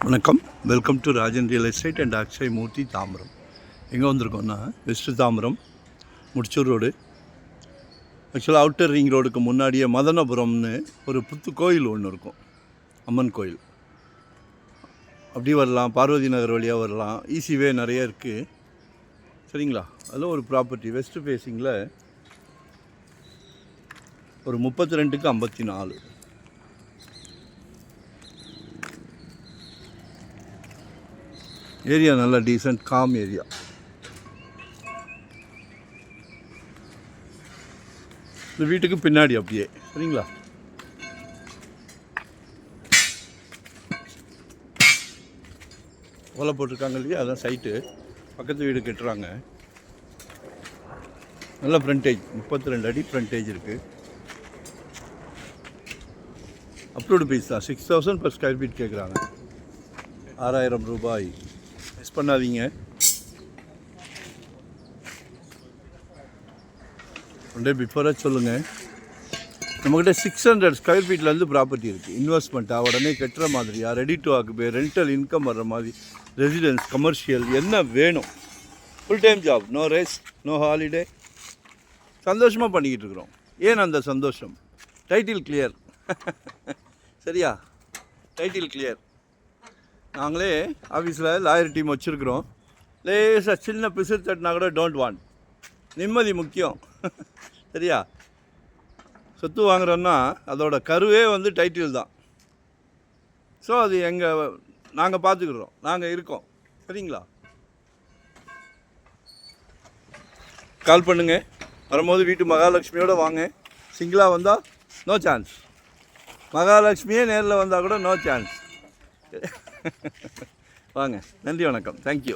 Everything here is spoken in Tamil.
வணக்கம், welcome to Rajan real estate and Akshay Murthy Tambaram. எங்கே வந்திருக்கோம்னா வெஸ்ட்டு தாம்பரம் முடிச்சூர் ரோடு. ஆக்சுவலாக அவுட்டர் ரிங் ரோடுக்கு முன்னாடியே மதனபுரம்னு ஒரு புத்து கோயில் ஒன்று இருக்கும், அம்மன் கோயில். அப்படி வரலாம், பார்வதி நகர் வழியாக வரலாம், ஈஸிவே நிறைய இருக்குது. சரிங்களா? அதில் ஒரு ப்ராப்பர்ட்டி வெஸ்ட்டு ஃபேஸிங்கில் ஒரு 32க்கு 54. ஏரியா நல்லா டீசென்ட் காம் ஏரியா. இந்த வீட்டுக்கு பின்னாடி அப்படியே. சரிங்களா? ஓலை போட்டிருக்காங்க இல்லையா, அதான் சைட்டு. பக்கத்து வீடு கட்டுறாங்க. நல்ல ஃப்ரண்டேஜ், 32 அடி ஃப்ரண்டேஜ் இருக்குது. அப்ரூவ்டு பீஸ் தான். 6000 per ஸ்கொயர் ஃபீட் கேட்குறாங்க. 6000 ரூபாய். மிஸ் பண்ணாதீங்க. ஒன் டே பிஃபோராக சொல்லுங்கள். நம்மக்கிட்ட 600 ஸ்கொயர் ஃபீட்லேருந்து ப்ராப்பர்ட்டி இருக்குது. இன்வெஸ்ட்மெண்ட்டாக உடனே கட்டுற மாதிரியா, ready to occupy, rental income வர்ற மாதிரி, ரெசிடென்ஸ், கமர்ஷியல், என்ன வேணும். Full time job, no rest, no holiday. சந்தோஷமாக பண்ணிக்கிட்டு இருக்கிறோம். ஏன் அந்த சந்தோஷம்? Title clear. சரியா? Title clear. நாங்களே ஆஃபீஸில் லாயர் டீம் வச்சுருக்குறோம். லேசாக சின்ன பிசிறு தட்டினா கூட டோன்ட் வாண்ட். நிம்மதி முக்கியம். சரியா? சொத்து வாங்குறோன்னா அதோட கருவே வந்து டைட்டில் தான். ஸோ அது நாங்கள் பார்த்துக்குறோம், நாங்கள் இருக்கோம். சரிங்களா? கால் பண்ணுங்க. வரும்போது வீட்டு மகாலட்சுமியோடு வாங்க. சிங்கிளாக வந்தால் நோ சான்ஸ். மகாலட்சுமியே நேரில் வந்தால் கூட நோ சான்ஸ். வாங்க. நன்றி, வணக்கம். தேங்க்யூ.